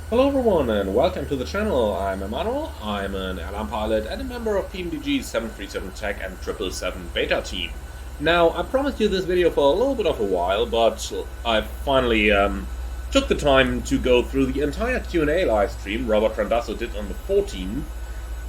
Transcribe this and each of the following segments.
Hello everyone and welcome to the channel. I'm Emmanuel, I'm an airline pilot and a member of PMDG's 737 Tech and 777 beta team. Now, I promised you this video for a little bit of a while, but I finally took the time to go through the entire Q&A live stream Robert Randazzo did on the 14th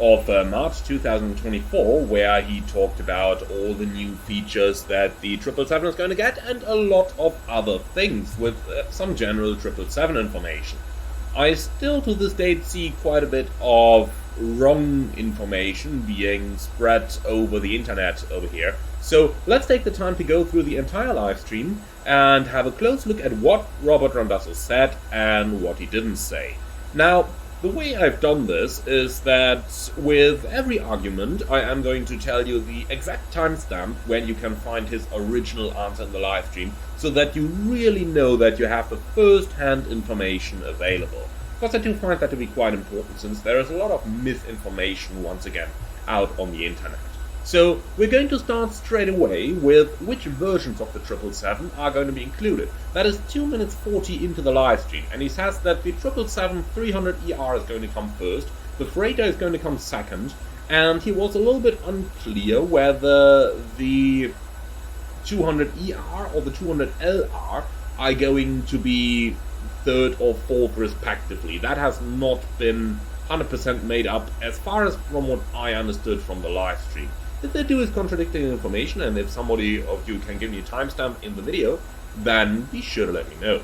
of March 2024, where he talked about all the new features that the 777 is going to get and a lot of other things with some general 777 information. I still to this date see quite a bit of wrong information being spread over the internet over here. So let's take the time to go through the entire live stream and have a close look at what Robert Randazzo said and what he didn't say. Now, the way I've done this is that with every argument I am going to tell you the exact timestamp when you can find his original answer in the live stream, so that you really know that you have the first-hand information available. Because I do find that to be quite important, since there is a lot of misinformation once again out on the internet. So we're going to start straight away with which versions of the 777 are going to be included. That is 2 minutes 40 into the live stream, and he says that the 777-300ER is going to come first, the Freighter is going to come second, and he was a little bit unclear whether the 200ER or the 200LR are going to be third or fourth respectively. That has not been 100% made up as far as from what I understood from the live stream. If they do is contradicting information, and if somebody of you can give me a timestamp in the video, then be sure to let me know.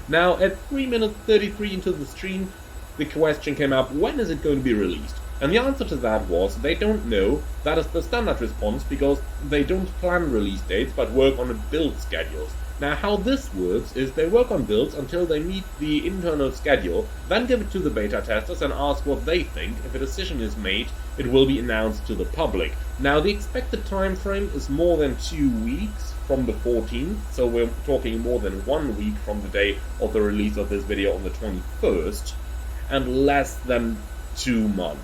Now, at 3 minutes 33 into the stream, the question came up, when is it going to be released? And the answer to that was, they don't know. That is the standard response, because they don't plan release dates, but work on a build schedules. Now, how this works is they work on builds until they meet the internal schedule, then give it to the beta testers and ask what they think. If a decision is made, it will be announced to the public. Now, the expected time frame is more than 2 weeks from the 14th, so we're talking more than 1 week from the day of the release of this video on the 21st, and less than 2 months.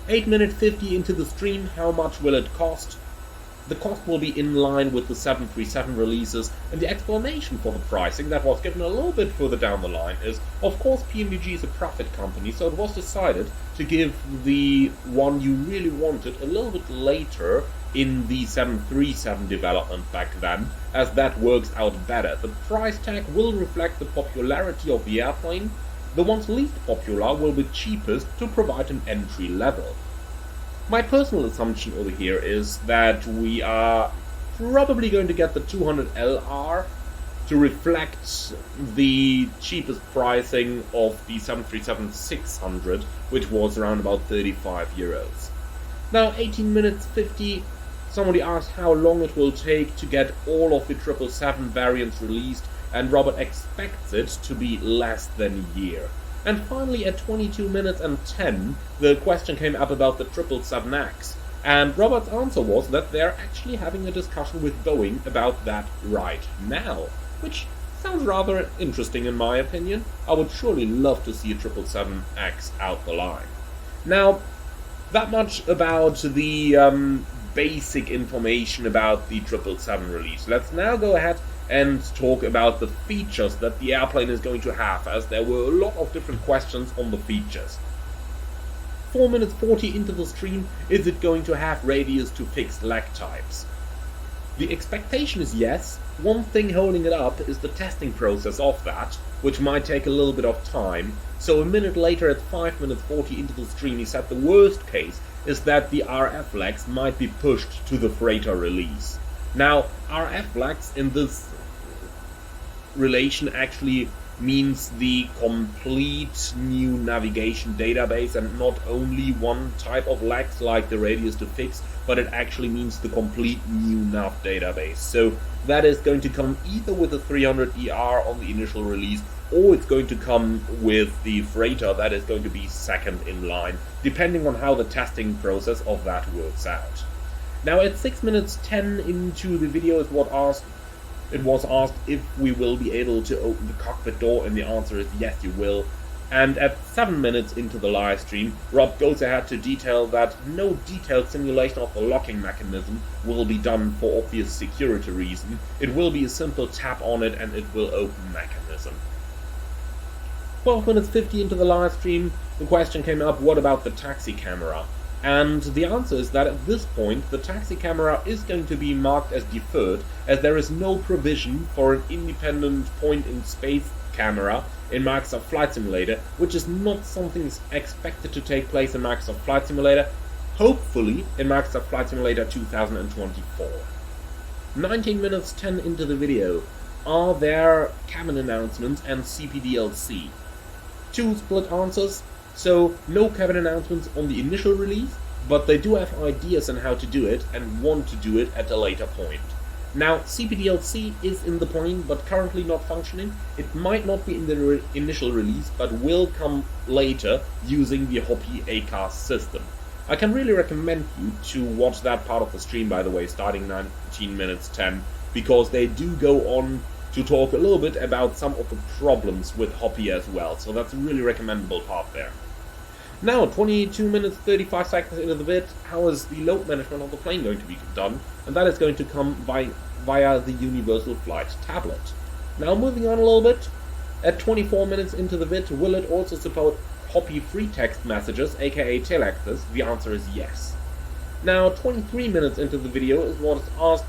8 minutes 50 into the stream, how much will it cost? The cost will be in line with the 737 releases, and the explanation for the pricing that was given a little bit further down the line is, of course, PMDG is a profit company, so it was decided to give the one you really wanted a little bit later in the 737 development back then, as that works out better. The price tag will reflect the popularity of the airplane. The ones least popular will be cheapest to provide an entry level. My personal assumption over here is that we are probably going to get the 200LR to reflect the cheapest pricing of the 737-600, which was around about 35 euros. Now, 18 minutes 50, somebody asked how long it will take to get all of the 777 variants released, and Robert expects it to be less than a year. And finally, at 22 minutes and 10, the question came up about the 777X, and Robert's answer was that they're actually having a discussion with Boeing about that right now, which sounds rather interesting in my opinion. I would surely love to see a 777X out the line. Now, that much about the basic information about the 777 release. Let's now go ahead and talk about the features that the airplane is going to have, as there were a lot of different questions on the features. 4 minutes 40 into the stream, is it going to have radius to fixed leg types? The expectation is yes. One thing holding it up is the testing process of that, which might take a little bit of time. So a minute later, at 5 minutes 40 into the stream, he said the worst case is that the RF legs might be pushed to the freighter release. Now, RF legs in this relation actually means the complete new navigation database, and not only one type of legs like the radius to fix, but it actually means the complete new nav database. So that is going to come either with the 300ER on the initial release, or it's going to come with the freighter that is going to be second in line, depending on how the testing process of that works out. Now, at 6 minutes 10 into the video it was asked if we will be able to open the cockpit door, and the answer is yes, you will. And at 7 minutes into the live stream, Rob goes ahead to detail that no detailed simulation of the locking mechanism will be done for obvious security reasons. It will be a simple tap on it and it will open mechanism. 12 minutes 50 into the live stream, the question came up, what about the taxi camera? And the answer is that at this point, the taxi camera is going to be marked as deferred, as there is no provision for an independent point-in-space camera in Microsoft Flight Simulator, which is not something expected to take place in Microsoft Flight Simulator, hopefully in Microsoft Flight Simulator 2024. 19 minutes 10 into the video, are there cabin announcements and CPDLC? Two split answers. So, no cabin announcements on the initial release, but they do have ideas on how to do it and want to do it at a later point. Now, CPDLC is in the plane, but currently not functioning. It might not be in the initial release, but will come later using the Hoppy ACAS system. I can really recommend you to watch that part of the stream, by the way, starting 19 minutes 10, because they do go on to talk a little bit about some of the problems with Hoppy as well, so that's a really recommendable part there. Now, 22 minutes 35 seconds into the vid, how is the load management of the plane going to be done? And that is going to come via the Universal Flight tablet. Now, moving on a little bit, at 24 minutes into the vid, will it also support Hoppy free text messages, aka telexes? The answer is yes. Now, 23 minutes into the video is what is asked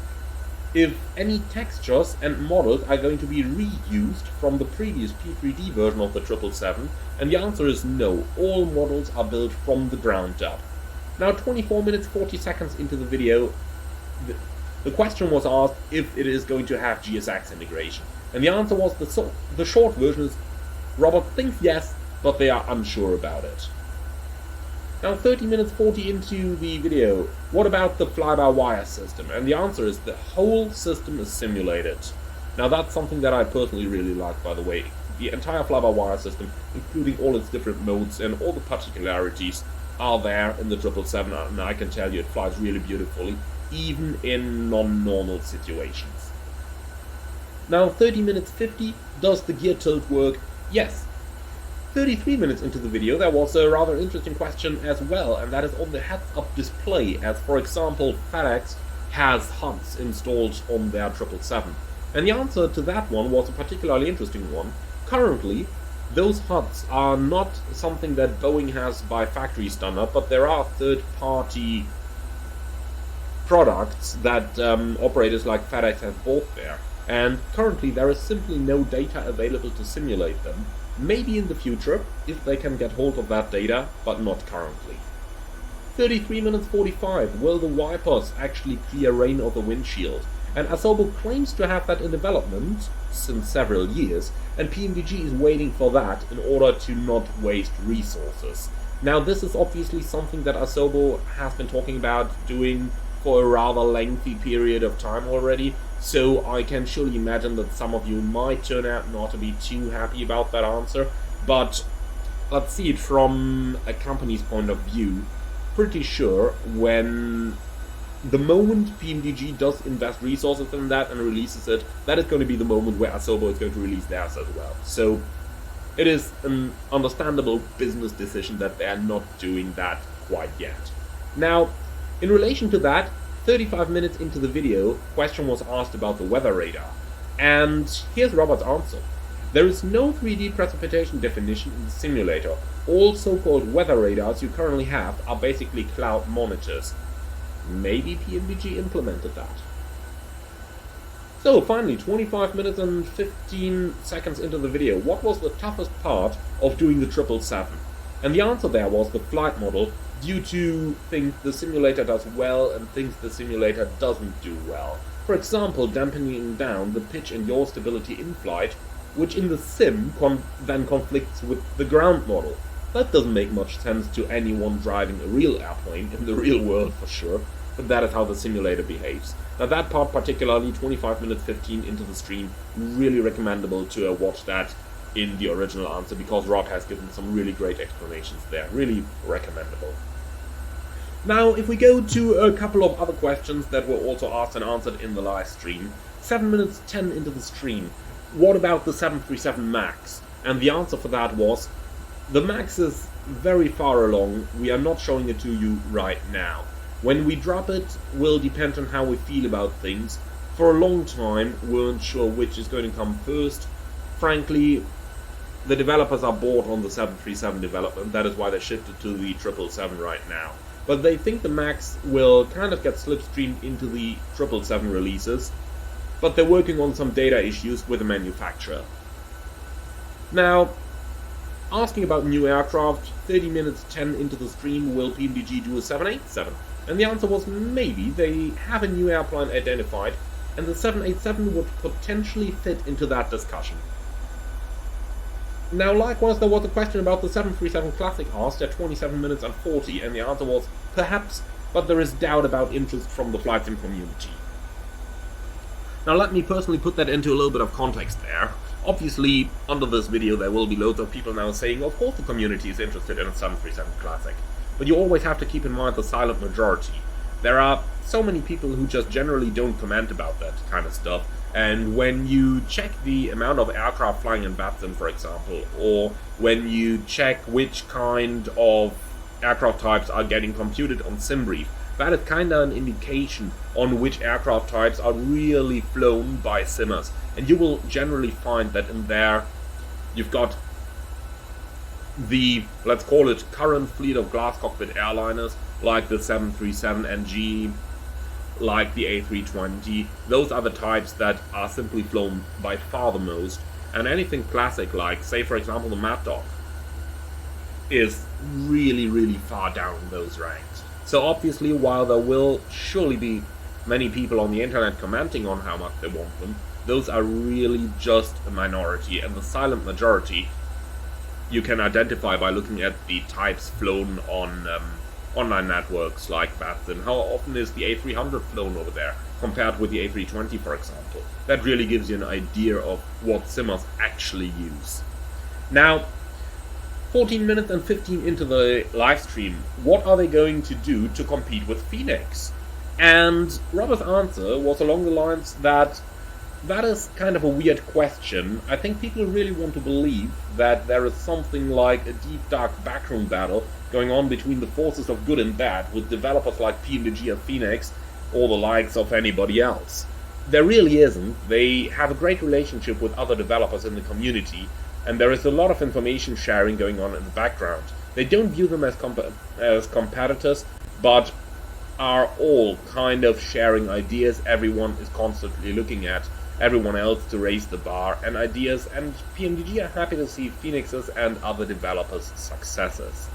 if any textures and models are going to be reused from the previous P3D version of the 777, and the answer is no, all models are built from the ground up. Now 24 minutes 40 seconds into the video, the question was asked if it is going to have GSX integration, and the answer was the short version is Robert thinks yes, but they are unsure about it. Now 30 minutes 40 into the video, what about the fly-by-wire system? And the answer is the whole system is simulated. Now that's something that I personally really like, by the way. The entire fly-by-wire system, including all its different modes and all the particularities, are there in the 777, and I can tell you it flies really beautifully, even in non-normal situations. Now 30 minutes 50, does the gear tilt work? Yes. 33 minutes into the video, there was a rather interesting question as well, and that is on the heads-up display, as for example FedEx has HUDs installed on their 777. And the answer to that one was a particularly interesting one. Currently, those HUDs are not something that Boeing has by factory standard, but there are third-party products that operators like FedEx have bought there. And currently there is simply no data available to simulate them. Maybe in the future, if they can get hold of that data, but not currently. 33 minutes 45, will the wipers actually clear rain of the windshield? And Asobo claims to have that in development since several years, and PMDG is waiting for that in order to not waste resources. Now this is obviously something that Asobo has been talking about doing for a rather lengthy period of time already, so I can surely imagine that some of you might turn out not to be too happy about that answer, but let's see it from a company's point of view. Pretty sure when the moment PMDG does invest resources in that and releases it, that is going to be the moment where Asobo is going to release theirs as well. So it is an understandable business decision that they are not doing that quite yet. Now, in relation to that, 35 minutes into the video, question was asked about the weather radar. And here's Robert's answer. There is no 3D precipitation definition in the simulator. All so-called weather radars you currently have are basically cloud monitors. Maybe PMDG implemented that. So finally, 25 minutes and 15 seconds into the video, what was the toughest part of doing the 777? And the answer there was the flight model, due to things the simulator does well and things the simulator doesn't do well. For example, dampening down the pitch and yaw stability in flight, which in the sim then conflicts with the ground model. That doesn't make much sense to anyone driving a real airplane, in the real world for sure, but that is how the simulator behaves. Now that part particularly, 25 minutes 15 into the stream, really recommendable to watch that in the original answer, because Rob has given some really great explanations there. Really recommendable. Now, if we go to a couple of other questions that were also asked and answered in the live stream, 7 minutes 10 into the stream, what about the 737 MAX? And the answer for that was, the MAX is very far along, we are not showing it to you right now. When we drop it, will depend on how we feel about things. For a long time, weren't sure which is going to come first. Frankly, the developers are bored on the 737 development. That is why they shifted to the 777 right now. But they think the Max will kind of get slipstreamed into the 777 releases, but they're working on some data issues with the manufacturer. Now, asking about new aircraft, 30 minutes 10 into the stream, will PMDG do a 787? And the answer was maybe. They have a new airplane identified, and the 787 would potentially fit into that discussion. Now, likewise, there was a question about the 737 Classic asked at 27 minutes and 40, and the answer was perhaps, but there is doubt about interest from the flight sim community. Now, let me personally put that into a little bit of context there. Obviously, under this video there will be loads of people now saying, of course the community is interested in a 737 Classic. But you always have to keep in mind the silent majority. There are so many people who just generally don't comment about that kind of stuff. And when you check the amount of aircraft flying in VATSIM, for example, or when you check which kind of aircraft types are getting computed on SimBrief, that is kind of an indication on which aircraft types are really flown by simmers. And you will generally find that in there you've got the, let's call it, current fleet of glass cockpit airliners, like the 737NG, like the A320. Those are the types that are simply flown by far the most. And anything classic, like, say for example the Mad Dog, is really, really far down in those ranks. So obviously, while there will surely be many people on the internet commenting on how much they want them, those are really just a minority, and the silent majority you can identify by looking at the types flown on online networks like VATSIM. How often is the A300 flown over there compared with the A320, for example? That really gives you an idea of what simmers actually use. Now, 14 minutes and 15 into the live stream, what are they going to do to compete with Phoenix? And Robert's answer was along the lines that is kind of a weird question. I think people really want to believe that there is something like a deep dark backroom battle going on between the forces of good and bad, with developers like PMDG and Phoenix, or the likes of anybody else. There really isn't. They have a great relationship with other developers in the community, and there is a lot of information sharing going on in the background. They don't view them as competitors, but are all kind of sharing ideas. Everyone is constantly looking at everyone else to raise the bar and ideas, and PMDG are happy to see Phoenix's and other developers' successes.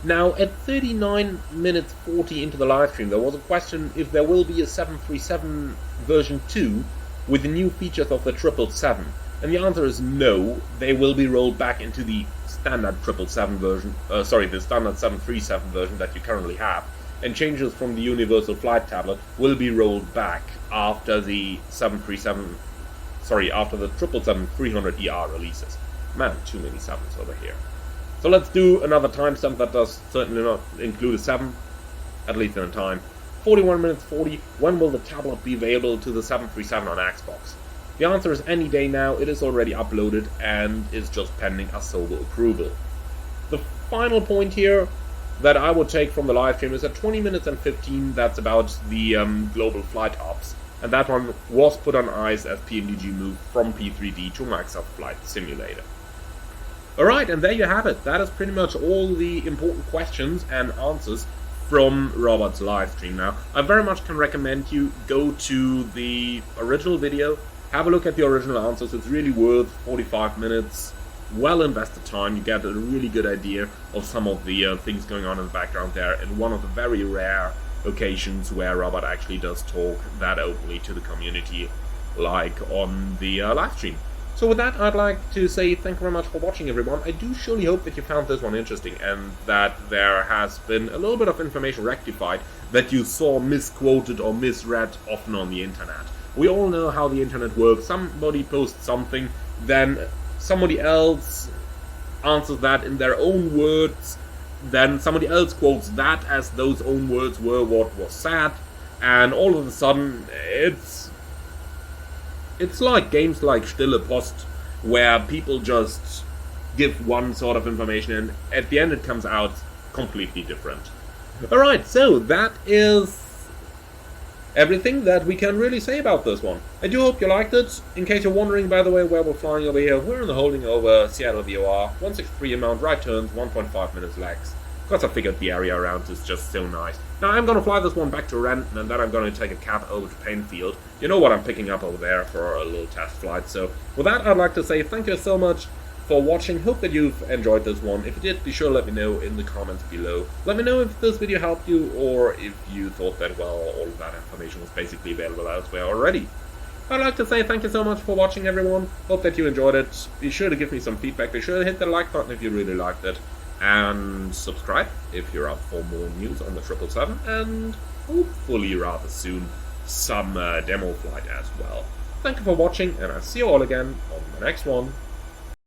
Now, at 39 minutes 40 into the live stream, there was a question if there will be a 737 version 2 with the new features of the 777. And the answer is no. They will be rolled back into the standard 777 version, the standard 737 version that you currently have. And changes from the Universal Flight Tablet will be rolled back after the 777-300ER releases. Man, too many 7s over here. So let's do another timestamp that does certainly not include a 7, at least in a time. 41 minutes 40, when will the tablet be available to the 737 on Xbox? The answer is any day now. It is already uploaded and is just pending Asobo approval. The final point here that I would take from the live stream is at 20 minutes and 15, that's about the global flight ops. And that one was put on ice as PMDG moved from P3D to Microsoft Flight Simulator. Alright, and there you have it. That is pretty much all the important questions and answers from Robert's live stream. Now, I very much can recommend you go to the original video, have a look at the original answers. It's really worth 45 minutes. Well invested time. You get a really good idea of some of the things going on in the background there, and one of the very rare occasions where Robert actually does talk that openly to the community, like on the live stream. So with that, I'd like to say thank you very much for watching, everyone. I do surely hope that you found this one interesting, and that there has been a little bit of information rectified that you saw misquoted or misread often on the internet. We all know how the internet works. Somebody posts something, then somebody else answers that in their own words, then somebody else quotes that as those own words were what was said, and all of a sudden it's like games like Stille Post, where people just give one sort of information and at the end it comes out completely different. Alright, so that is everything that we can really say about this one. I do hope you liked it. In case you're wondering, by the way, where we're flying over here, we're in the holding over Seattle VOR, 163 amount right turns, 1.5 minutes legs. Because I figured the area around is just so nice. Now I'm going to fly this one back to Renton, and then I'm going to take a cab over to Painfield. You know what I'm picking up over there for a little test flight. So with that, I'd like to say thank you so much for watching. Hope that you've enjoyed this one. If you did, be sure to let me know in the comments below. Let me know if this video helped you, or if you thought that, well, all of that information was basically available elsewhere already. I'd like to say thank you so much for watching, everyone. Hope that you enjoyed it. Be sure to give me some feedback. Be sure to hit the like button if you really liked it. And subscribe if you're up for more news on the 777. And hopefully rather soon, some demo flight as well. Thank you for watching, and I'll see you all again on the next one.